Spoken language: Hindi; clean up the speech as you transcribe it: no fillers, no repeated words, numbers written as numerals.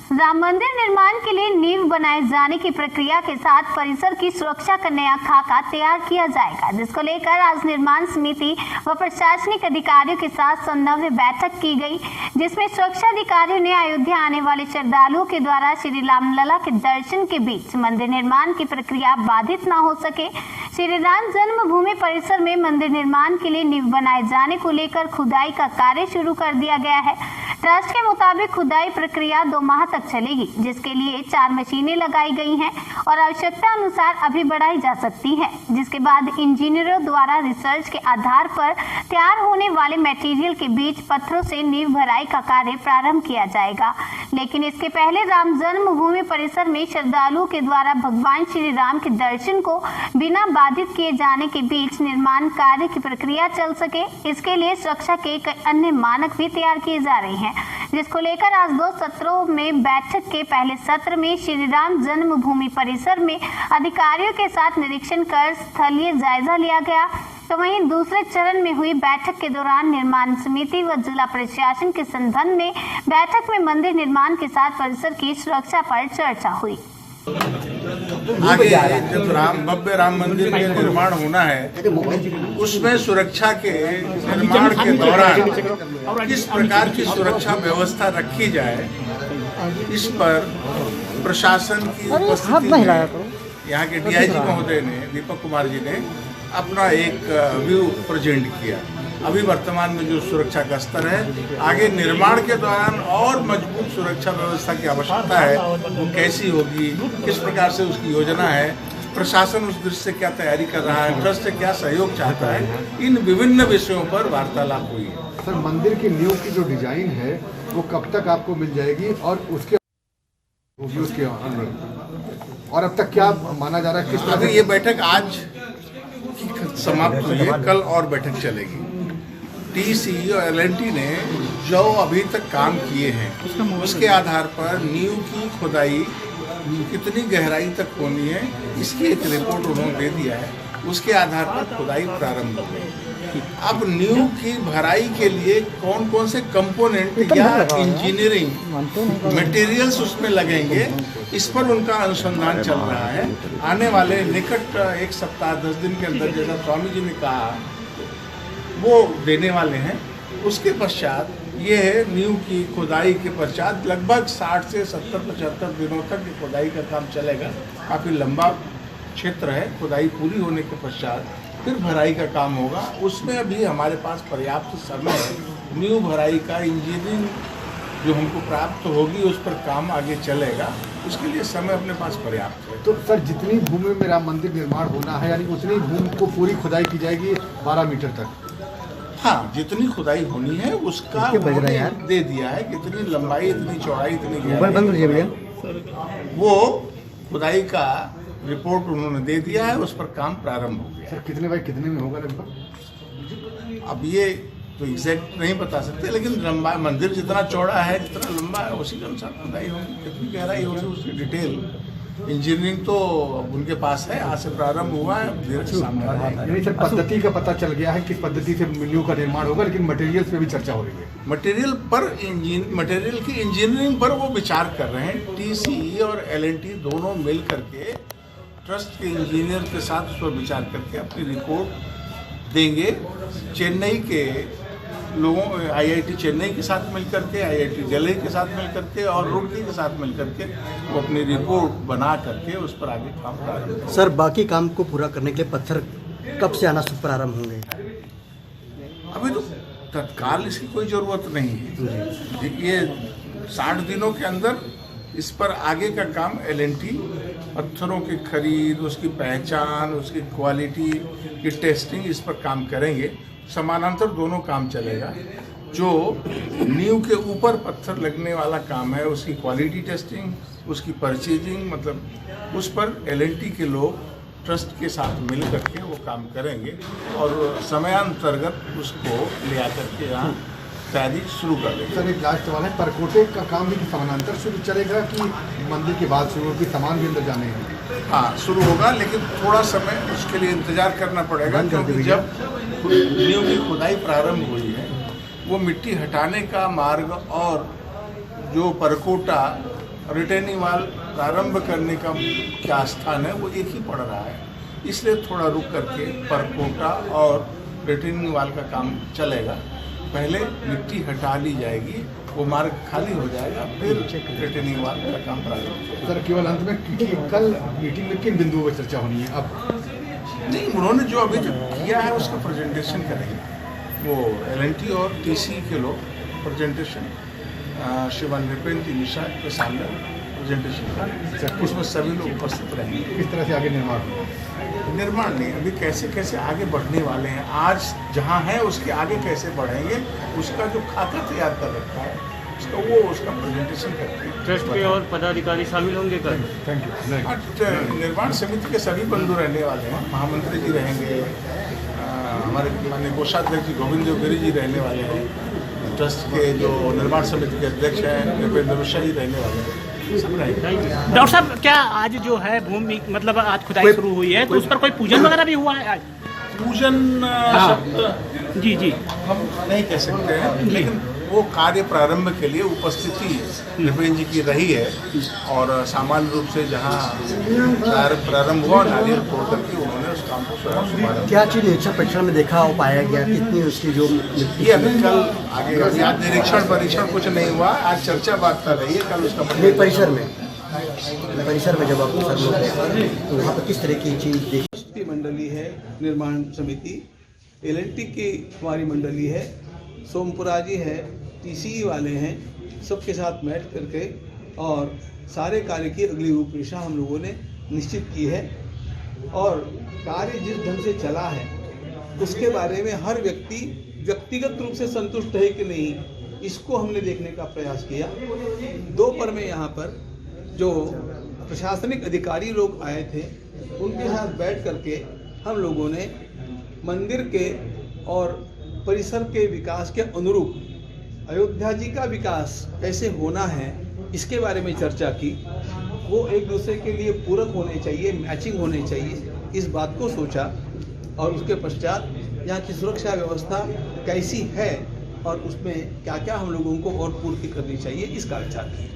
राम मंदिर निर्माण के लिए नींव बनाए जाने की प्रक्रिया के साथ परिसर की सुरक्षा का नया खाका तैयार किया जाएगा, जिसको लेकर आज निर्माण समिति व प्रशासनिक अधिकारियों के साथ समन्वय बैठक की गई, जिसमें सुरक्षा अधिकारियों ने अयोध्या आने वाले श्रद्धालुओं के द्वारा श्री रामलला के दर्शन के बीच मंदिर निर्माण की प्रक्रिया बाधित न हो सके, श्री राम जन्मभूमि परिसर में मंदिर निर्माण के लिए नींव बनाए जाने को लेकर खुदाई का कार्य शुरू कर दिया गया है। ट्रस्ट के मुताबिक खुदाई प्रक्रिया 2 माह तक चलेगी, जिसके लिए 4 मशीनें लगाई गई हैं और आवश्यकता अनुसार अभी बढ़ाई जा सकती है, जिसके बाद इंजीनियरों द्वारा रिसर्च के आधार पर तैयार होने वाले मटेरियल के बीच पत्थरों से नींव भराई का कार्य प्रारंभ किया जाएगा। लेकिन इसके पहले राम जन्मभूमि परिसर में श्रद्धालुओं के द्वारा भगवान श्री राम के दर्शन को बिना बाधित किए जाने के बीच निर्माण कार्य की प्रक्रिया चल सके, इसके लिए सुरक्षा के कई अन्य मानक भी तैयार किए जा रहे हैं, जिसको लेकर आज 2 सत्रों में बैठक के पहले सत्र में श्री राम जन्मभूमि परिसर में अधिकारियों के साथ निरीक्षण कर स्थलीय जायजा लिया गया। तो वहीं दूसरे चरण में हुई बैठक के दौरान निर्माण समिति व जिला प्रशासन के संबंध में बैठक में मंदिर निर्माण के साथ परिसर की सुरक्षा पर चर्चा हुई। आगे जब भव्य राम मंदिर का निर्माण होना है, उसमें सुरक्षा के निर्माण के दौरान किस प्रकार की सुरक्षा व्यवस्था रखी जाए, इस पर प्रशासन की उपस्थिति में यहाँ के डीआईजी महोदय ने, दीपक कुमार जी ने अपना एक व्यू प्रेजेंट किया। अभी वर्तमान में जो सुरक्षा का स्तर है, आगे निर्माण के दौरान और मजबूत सुरक्षा व्यवस्था की आवश्यकता है, वो कैसी होगी, किस प्रकार से उसकी योजना है, प्रशासन उस दृष्टि से क्या तैयारी कर रहा है, ट्रस्ट से क्या सहयोग चाहता है, इन विभिन्न विषयों पर वार्तालाप हुई है। सर, मंदिर की नींव की जो डिजाइन है वो कब तक आपको मिल जाएगी और उसके और अब तक क्या माना जा रहा है, किस अभी ये बैठक आज समाप्त हुई है, कल और बैठक चलेगी। टीसी और एलएनटी ने जो अभी तक काम किए हैं, उसके आधार पर नींव की खुदाई कितनी गहराई तक होनी है, इसकी एक रिपोर्ट उन्होंने दे दिया है। उसके आधार पर खुदाई प्रारंभ हो गई। अब नींव की भराई के लिए कौन कौन से कंपोनेंट या इंजीनियरिंग मटेरियल्स उसमें लगेंगे, इस पर उनका अनुसंधान चल रहा है। आने वाले निकट 1 सप्ताह 10 दिन के अंदर, जैसा स्वामी जी ने कहा, वो देने वाले हैं। उसके पश्चात ये है, नींव की खुदाई के पश्चात लगभग 60 से 70-75 दिनों तक खुदाई का काम चलेगा। काफ़ी लंबा क्षेत्र है। खुदाई पूरी होने के पश्चात फिर भराई का काम होगा। उसमें अभी हमारे पास पर्याप्त समय है। नींव भराई का इंजीनियरिंग जो हमको प्राप्त होगी, उस पर काम आगे चलेगा। उसके लिए समय अपने पास पर्याप्त है। तो सर, जितनी भूमि में राम मंदिर निर्माण होना है, यानी उतनी भूमि को पूरी खुदाई की जाएगी 12 मीटर तक? हाँ, जितनी खुदाई होनी है उसका दे दिया है, कितनी लंबाई, इतनी चौड़ाई, इतनी गहराई, वो खुदाई का रिपोर्ट उन्होंने दे दिया है। उस पर काम प्रारंभ हो गया। सर, कितने बाई कितने में होगा लगभग? अब ये तो एग्जैक्ट नहीं बता सकते, लेकिन लंबा मंदिर जितना चौड़ा है, जितना लंबा है, उसी के अनुसार खुदाई होगी। कितनी गहराई होगी उसकी डिटेल इंजीनियरिंग तो उनके पास है। आज से प्रारंभ हुआ है, धीरे से सामने आ जाएगा। नहीं सर, पद्धति का पता चल गया है किस पद्धति से नींव का निर्माण होगा, लेकिन मटेरियल्स पे भी चर्चा हो रही है। मटेरियल की इंजीनियरिंग पर वो विचार कर रहे हैं। टीसीई और एलएनटी दोनों मिल करके ट्रस्ट के इंजीनियर के साथ उस पर विचार करके अपनी रिपोर्ट देंगे। चेन्नई के लोगों, आईआईटी चेन्नई के साथ मिलकर के, आईआईटी दिल्ली के साथ मिलकर के और रुड़की के साथ मिलकर के वो अपनी रिपोर्ट बना करके उस पर आगे काम करेंगे। सर, बाकी काम को पूरा करने के लिए पत्थर कब से आना प्रारंभ होंगे? अभी तो तत्काल इसकी कोई ज़रूरत नहीं है। ये 60 दिनों के अंदर इस पर आगे का काम एलएनटी पत्थरों की खरीद, उसकी पहचान, उसकी क्वालिटी की टेस्टिंग, इस पर काम करेंगे। समानांतर दोनों काम चलेगा। जो नींव के ऊपर पत्थर लगने वाला काम है, उसकी क्वालिटी टेस्टिंग, उसकी परचेजिंग, मतलब उस पर एलएनटी के लोग ट्रस्ट के साथ मिल करके वो काम करेंगे और समयांतर्गत उसको ले आकर के यहाँ तैयारी शुरू कर देंगे। सर, एक लास्ट सवाल है, परकोटे का काम भी समानांतर शुरू चलेगा कि मंदिर के बाद शुरू होगी, सामान भी अंदर जाने हैं? हाँ, शुरू होगा, लेकिन थोड़ा समय उसके लिए इंतजार करना पड़ेगा, क्योंकि जब नींव की खुदाई प्रारंभ हुई है, वो मिट्टी हटाने का मार्ग और जो परकोटा रिटेनिंग वाल प्रारंभ करने का क्या स्थान है वो एक ही पड़ रहा है, इसलिए थोड़ा रुक करके परकोटा और रिटेनिंग वाल का काम चलेगा। पहले मिट्टी हटा ली जाएगी, वो मार्ग खाली हो जाएगा, फिर रिटेनिंग वाल का काम प्रारंभ होगा। सर केवल अंत में कि कल मीटिंग में किन बिंदुओं पर चर्चा होनी है? अब नहीं, उन्होंने जो अभी तक किया है उसका प्रेजेंटेशन करेंगे वो एलएनटी और टीसी के लोग प्रेजेंटेशन शिवन नृपेंद्र मिश्रा के सामने प्रेजेंटेशन करेंगे, उसमें सभी लोग उपस्थित रहेंगे। किस तरह से आगे निर्माण होगा? निर्माण नहीं, अभी कैसे कैसे आगे बढ़ने वाले हैं, आज जहां है उसके आगे कैसे बढ़ेंगे, उसका जो खाका तैयार कर रखा है उसका प्रेजेंटेशन करते हैं। ट्रस्ट के और पदाधिकारी शामिल होंगे कल? Thank you. निर्माण समिति के सभी बंधु रहने वाले हैं, महामंत्री जी रहेंगे, हमारे माननीय कोषाध्यक्ष जी गोविंद देवगिरी जी रहने वाले हैं, ट्रस्ट के जो निर्माण समिति के अध्यक्ष हैं नृपेंद्र मिश्रा जी रहने वाले हैं। डॉक्टर साहब, क्या आज जो है भूमि मतलब आज खुदाई शुरू हुई है, तो उस पर कोई पूजन वगैरह भी हुआ है आज? पूजन शब्द जी हम नहीं कह सकते हैं, लेकिन वो कार्य प्रारंभ के लिए उपस्थिति नृपेंद्र जी की रही है और सामान्य रूप से जहाँ प्रारंभ हुआ नारियल फोड़ करके उन्होंने उस काम को शुभारंभ। क्या चीज़ निरीक्षण परीक्षण में देखा हो पाया गया, कितनी उसकी जो ये अभी कल आगे आज निरीक्षण परीक्षण कुछ नहीं हुआ, आज चर्चा बात कर रही है, कल उसका परिसर में जब आप सर लोग तो वहाँ पर किस तरह की चीज़ देखी? मंडली है, निर्माण समिति एलएनटी की हमारी मंडली है, सोमपुरा जी है, टीसीई वाले हैं, सबके साथ बैठ करके और सारे कार्य की अगली रूपरेखा हम लोगों ने निश्चित की है और कार्य जिस ढंग से चला है उसके बारे में हर व्यक्ति व्यक्तिगत रूप से संतुष्ट है कि नहीं, इसको हमने देखने का प्रयास किया। दोपहर में यहाँ पर जो प्रशासनिक अधिकारी लोग आए थे उनके साथ बैठ करके हम लोगों ने मंदिर के और परिसर के विकास के अनुरूप अयोध्या जी का विकास कैसे होना है इसके बारे में चर्चा की। वो एक दूसरे के लिए पूरक होने चाहिए, मैचिंग होने चाहिए, इस बात को सोचा और उसके पश्चात यहाँ की सुरक्षा व्यवस्था कैसी है और उसमें क्या क्या हम लोगों को और पूर्ति करनी चाहिए इसका विचार किया।